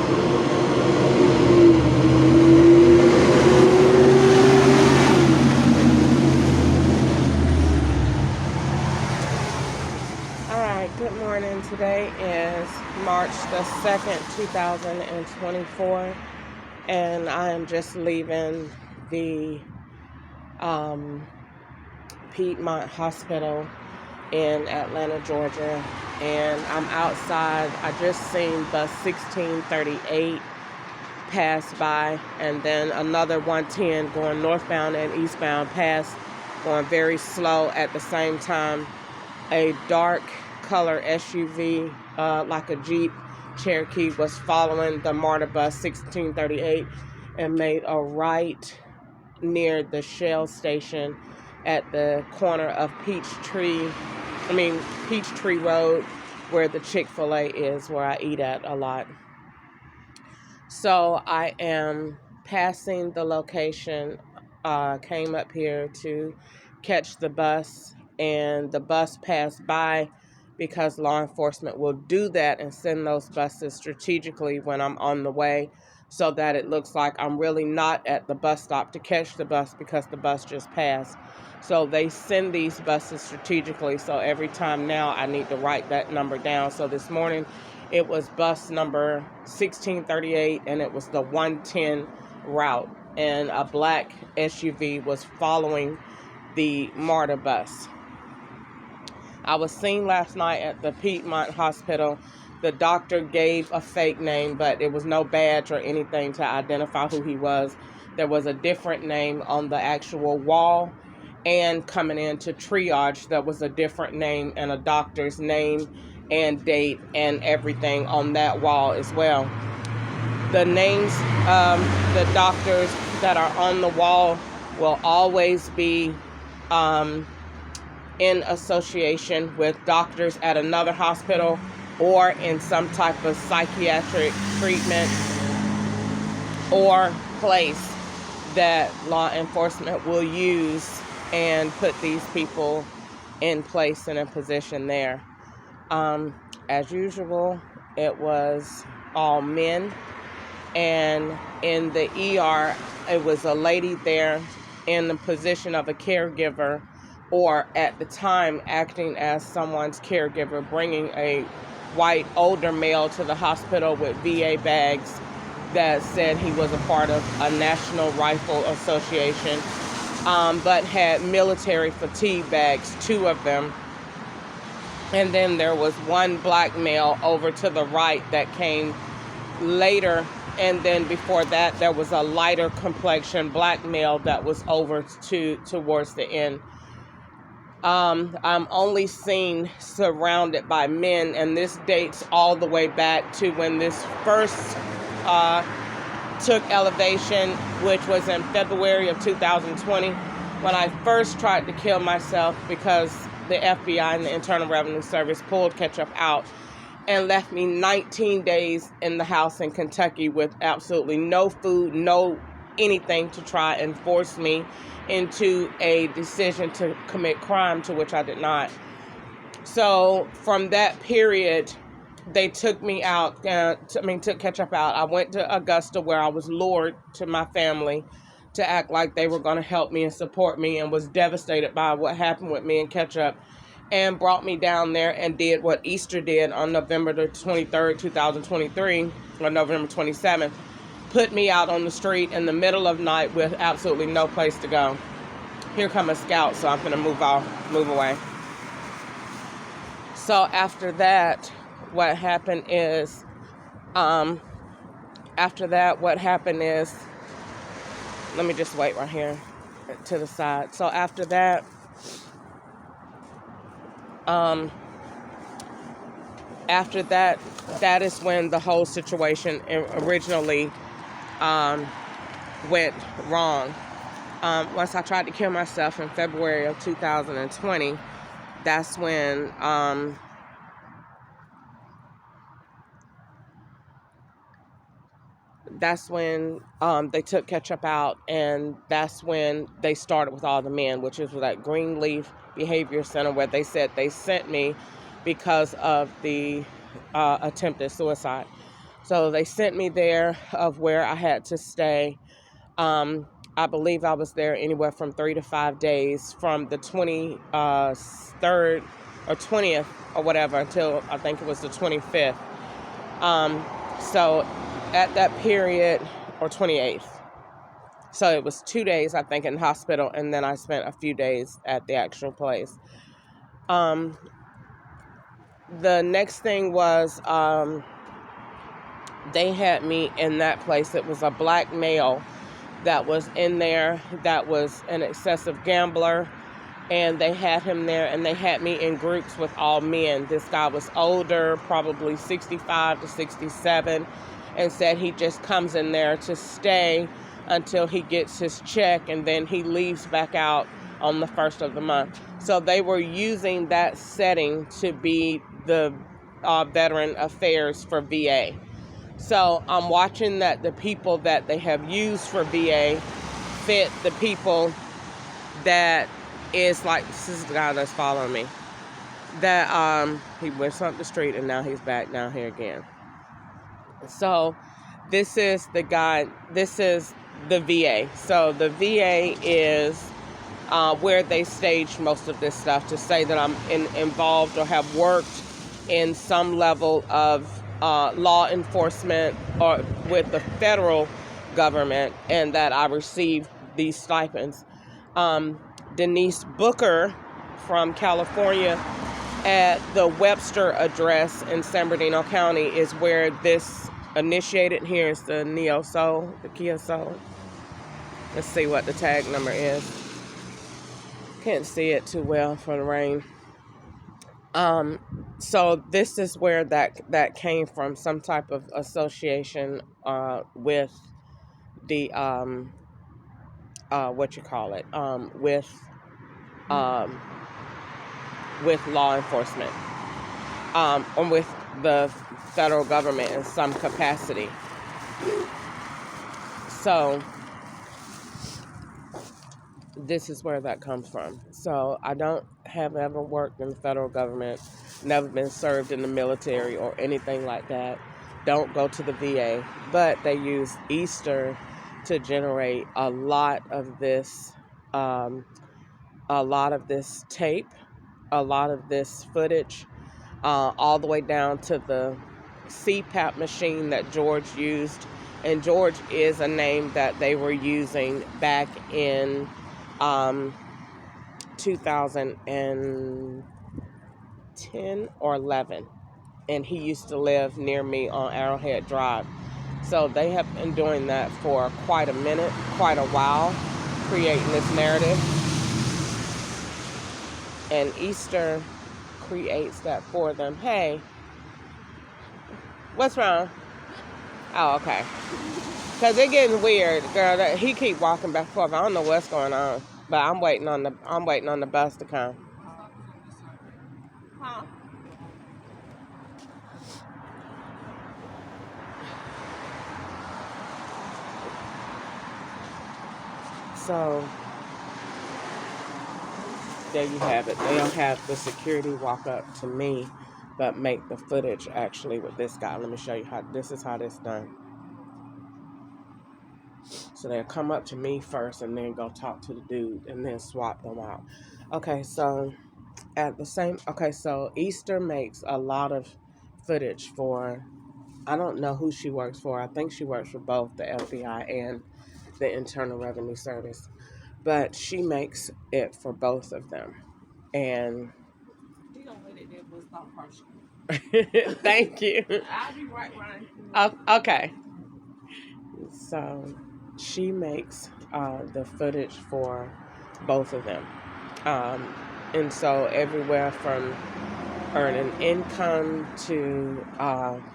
Alright, good morning. Today is March the 2nd, 2024, and I am just leaving the Piedmont Hospital in Atlanta, Georgia, and I'm outside. I just seen bus 1638 pass by, and then another 110 going northbound and eastbound pass, going very slow at the same time. A dark color SUV, like a Jeep Cherokee, was following the MARTA bus 1638 and made a right near the Shell station at the corner of Peachtree Road, where the Chick-fil-A is, where I eat at a lot. So I am passing the location, came up here to catch the bus, and the bus passed by because law enforcement will do that and send those buses strategically when I'm on the way, so that it looks like I'm really not at the bus stop to catch the bus because the bus just passed. So they send these buses strategically, so every time now I need to write that number down. So this morning it was bus number 1638, and it was the 110 route, and a black SUV was following the MARTA bus. I was seen last night at the Piedmont Hospital. The doctor gave a fake name, but it was no badge or anything to identify who he was. There was a different name on the actual wall, and coming into triage, there was a different name and a doctor's name and date and everything on that wall as well. The names of the doctors that are on the wall will always be in association with doctors at another hospital or in some type of psychiatric treatment or place that law enforcement will use and put these people in place in a position there. As usual, it was all men, and in the ER, it was a lady there in the position of a caregiver, or at the time acting as someone's caregiver, bringing a white older male to the hospital with VA bags that said he was a part of a National Rifle Association, but had military fatigue bags, 2 of them. And then there was one black male over to the right that came later. And then before that, there was a lighter complexion black male that was over towards the end. I'm only seen surrounded by men, and this dates all the way back to when this first took elevation, which was in February of 2020, when I first tried to kill myself because the FBI and the Internal Revenue Service pulled ketchup out and left me 19 days in the house in Kentucky with absolutely no food, no anything, to try and force me into a decision to commit crime, to which I did not. So from that period, they took me out, took ketchup out. I went to Augusta, where I was lured to my family to act like they were going to help me and support me, and was devastated by what happened with me and ketchup, and brought me down there and did what Easter did on November the 23rd, 2023, or November 27th, put me out on the street in the middle of night with absolutely no place to go. Here come a scout, so I'm going to move away. So after that, what happened is, let me just wait right here to the side. So after that, that is when the whole situation originally went wrong. Once I tried to kill myself in February of 2020, that's when they took ketchup out, and that's when they started with all the men, which is that Greenleaf Behavior Center, where they said they sent me because of the attempted suicide. So they sent me there of where I had to stay. I believe I was there anywhere from 3 to 5 days, from the 23rd or 20th or whatever until I think it was the 25th. So at that period, or 28th. So it was 2 days, I think, in the hospital, and then I spent a few days at the actual place. The next thing was they had me in that place. It was a black male that was in there that was an excessive gambler, and they had him there, and they had me in groups with all men. This guy was older, probably 65 to 67, and said he just comes in there to stay until he gets his check, and then he leaves back out on the first of the month. So they were using that setting to be the veteran affairs for VA. So I'm watching that the people that they have used for VA fit the people that is like, this is the guy that's following me. That he went up the street and now he's back down here again. So this is the guy, this is the VA. So the VA is where they stage most of this stuff to say that I'm involved or have worked in some level of law enforcement or with the federal government, and that I received these stipends. Denise Booker from California at the Webster address in San Bernardino County is where this initiated. Here's the Neo Soul, the Kia Soul. Let's see what the tag number is. Can't see it too well for the rain. So this is where that came from, some type of association with the with law enforcement, or with the federal government in some capacity. So this is where that comes from. So I don't have ever worked in the federal government, never been served in the military or anything like that. Don't go to the VA, but they use Easter to generate a lot of this tape, a lot of this footage, all the way down to the CPAP machine that George used. And George is a name that they were using back in 2010 or 11. And he used to live near me on Arrowhead Drive. So they have been doing that for quite a minute, quite a while, creating this narrative. And Easter creates that for them. Hey, what's wrong? Oh, okay. Because they're getting weird, girl. He keep walking back and forth. I don't know what's going on, but I'm waiting on the bus to come. Huh? So there you have it. They'll have the security walk up to me, but make the footage actually with this guy. Let me show you how this is done. So they'll come up to me first and then go talk to the dude and then swap them out. Okay, so so Easter makes a lot of footage for, I don't know who she works for. I think she works for both the FBI and the Internal Revenue Service. But she makes it for both of them. And thank you. I'll be right behind you. Okay. So she makes the footage for both of them. And so everywhere from earning income to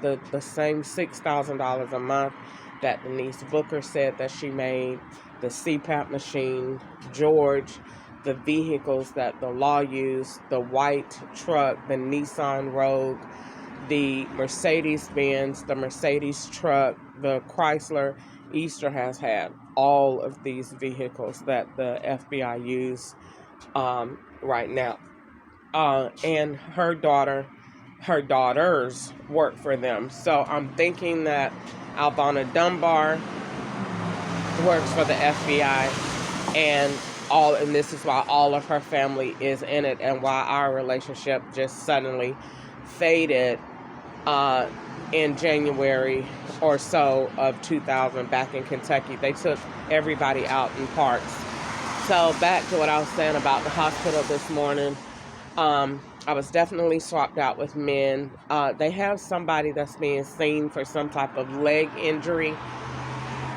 the same $6,000 a month that Denise Booker said that she made, the CPAP machine, George, the vehicles that the law used, the white truck, the Nissan Rogue, the Mercedes-Benz, the Mercedes truck, the Chrysler. Easter has had all of these vehicles that the FBI use right now. And her daughter her daughters work for them. So I'm thinking that Alvana Dunbar works for the FBI, and this is why all of her family is in it, and why our relationship just suddenly faded in January or so of 2000 back in Kentucky. They took everybody out in parks. So back to what I was saying about the hospital this morning. I was definitely swapped out with men. They have somebody that's being seen for some type of leg injury,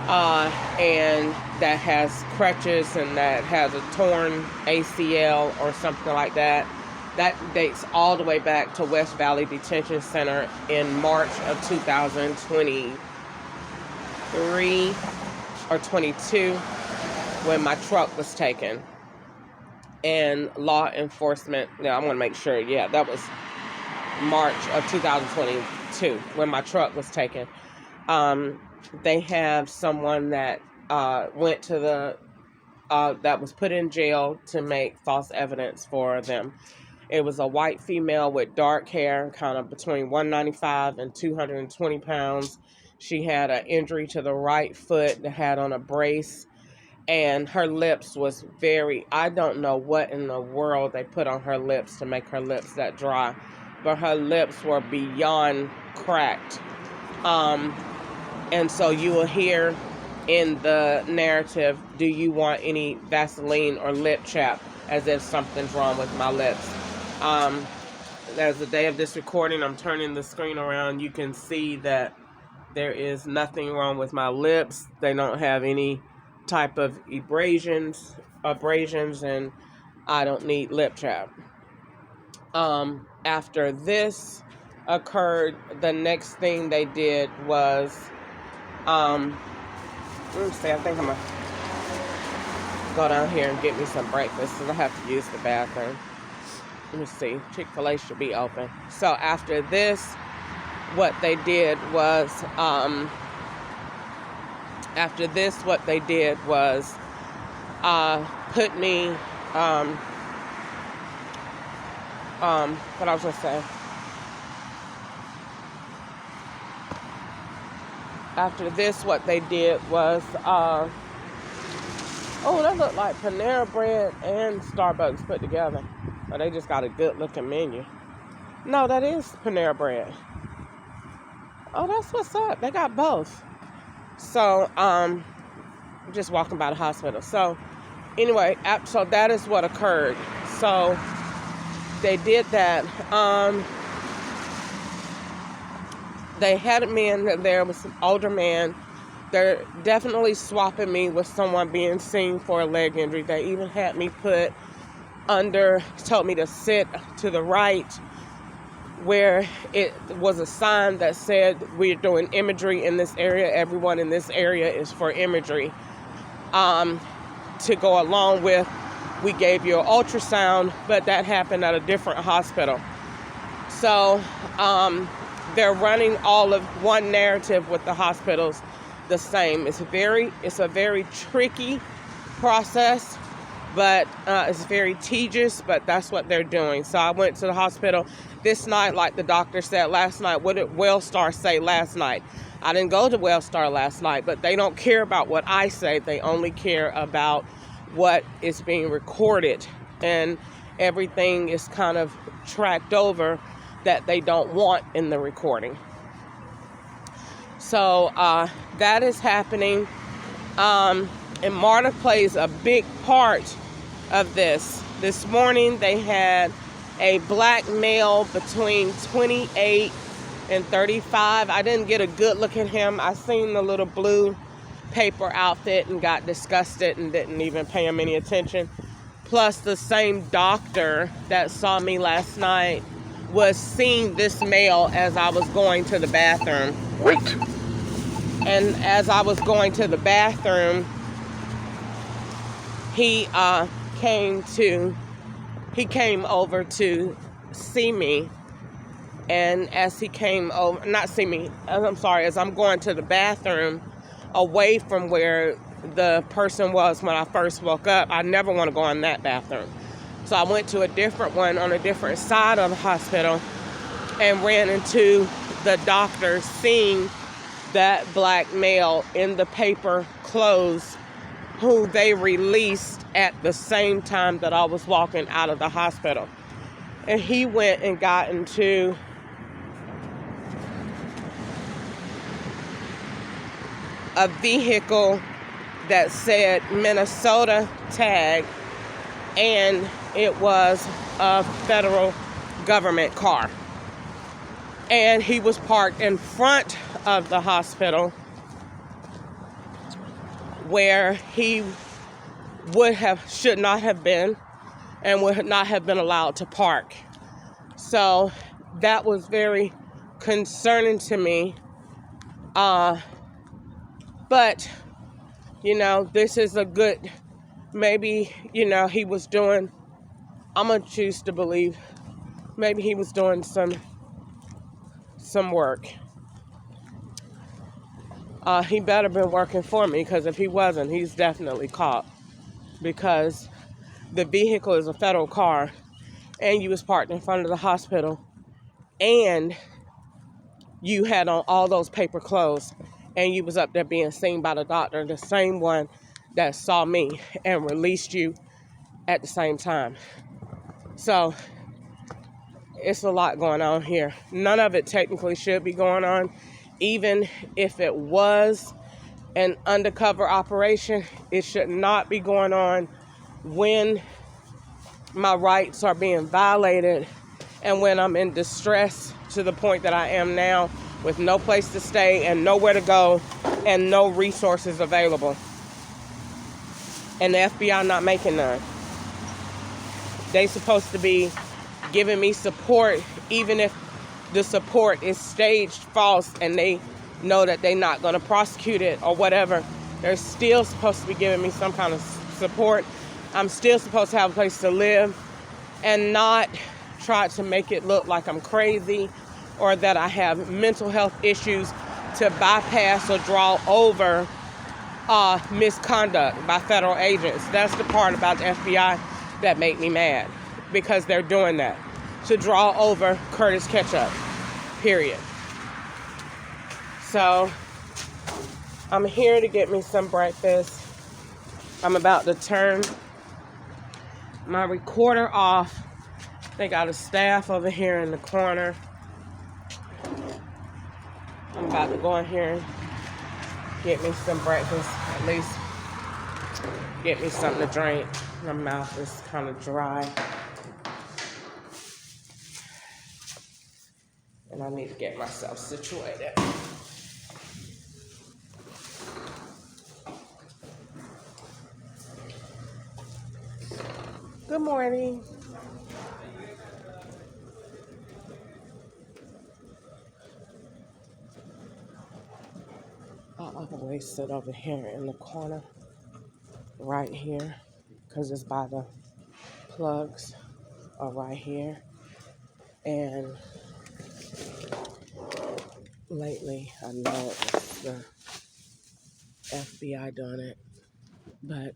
and that has crutches and that has a torn ACL or something like that. That dates all the way back to West Valley Detention Center in March of 2023 or 22, when my truck was taken. And law enforcement, I want to make sure, that was March of 2022 when my truck was taken. They have someone that went to that was put in jail to make false evidence for them. It was a white female with dark hair, kind of between 195 and 220 pounds. She had an injury to the right foot that had on a brace, and her lips was I don't know what in the world they put on her lips to make her lips that dry, but her lips were beyond cracked. And so you will hear in the narrative, do you want any Vaseline or lip chap, as if something's wrong with my lips. As the day of this recording, I'm turning the screen around. You can see that there is nothing wrong with my lips. They don't have any type of abrasions, and I don't need lip chap. After this occurred, the next thing they did was, let me see, I think I'm gonna go down here and get me some breakfast because I have to use the bathroom. Let me see, Chick-fil-A should be open. So after this, what they did was, put me, what I was gonna say. After this, what they did was, that looked like Panera Bread and Starbucks put together. But they just got a good looking menu. No, that is Panera Bread. Oh, that's what's up. They got both. So, just walking by the hospital. So, anyway, so that is what occurred. So, they did that. They had me in there with an older man. They're definitely swapping me with someone being seen for a leg injury. They even had me put told me to sit to the right, where it was a sign that said, we're doing imagery in this area. Everyone in this area is for imagery. To go along with, we gave you an ultrasound, but that happened at a different hospital. So they're running all of one narrative with the hospitals the same. It's a very tricky process, but it's very tedious, but that's what they're doing. So I went to the hospital this night, like the doctor said last night. What did Wellstar say last night? I didn't go to Wellstar last night, but they don't care about what I say. They only care about what is being recorded, and everything is kind of tracked over that they don't want in the recording. So that is happening. And Marta plays a big part of this. This morning they had a black male between 28 and 35. I didn't get a good look at him. I seen the little blue paper outfit and got disgusted and didn't even pay him any attention. Plus, the same doctor that saw me last night was seeing this male as I was going to the bathroom. Wait. And as I was going to the bathroom, he came over to see me. And as he came over, as I'm going to the bathroom, away from where the person was when I first woke up, I never want to go in that bathroom. So I went to a different one on a different side of the hospital. and ran into the doctor, seeing that black male in the paper clothes who they released at the same time that I was walking out of the hospital. And he went and got into a vehicle that said Minnesota tag, and it was a federal government car. And he was parked in front of the hospital where he should not have been, and would not have been allowed to park. So that was very concerning to me. But, this is a good, maybe, he was doing, I'm going to choose to believe, maybe he was doing some work. He better been working for me, because if he wasn't, he's definitely caught. Because the vehicle is a federal car, and you was parked in front of the hospital, and you had on all those paper clothes, and you was up there being seen by the doctor, the same one that saw me and released you at the same time. So it's a lot going on here. None of it technically should be going on. Even if it was an undercover operation, it should not be going on when my rights are being violated and when I'm in distress to the point that I am now, with no place to stay and nowhere to go and no resources available. And the FBI not making none. They supposed to be giving me support, even if the support is staged false and they know that they're not going to prosecute it or whatever. They're still supposed to be giving me some kind of support. I'm still supposed to have a place to live, and not try to make it look like I'm crazy or that I have mental health issues to bypass or draw over misconduct by federal agents. That's the part about the FBI that made me mad, because they're doing that to draw over Curtis Ketchup, period. So I'm here to get me some breakfast. I'm about to turn my recorder off. They got a staff over here in the corner. I'm about to go in here and get me some breakfast, at least get me something to drink. My mouth is kind of dry. And I need to get myself situated. Good morning. I'll always sit over here in the corner, right here, because it's by the plugs are right here. And lately, I know it's the FBI doing it, but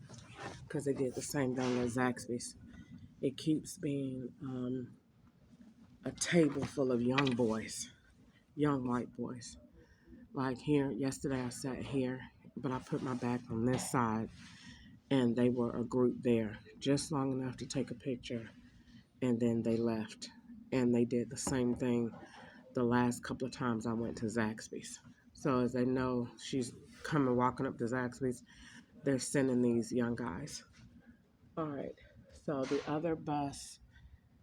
because they did the same thing as Zaxby's, it keeps being a table full of young boys, young white boys. Like here, yesterday I sat here, but I put my back on this side, and they were a group there, just long enough to take a picture, and then they left. And they did the same thing the last couple of times I went to Zaxby's. So as they know she's coming walking up to Zaxby's, they're sending these young guys. All right, so the other bus,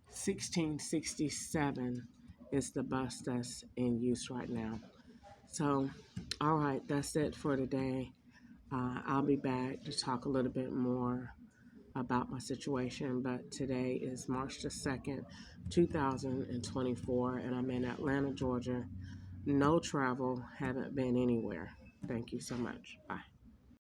1667, is the bus that's in use right now. So, all right, that's it for today. I'll be back to talk a little bit more about my situation, but today is March the 2nd, 2024, and I'm in Atlanta, Georgia. No travel, haven't been anywhere. Thank you so much. Bye.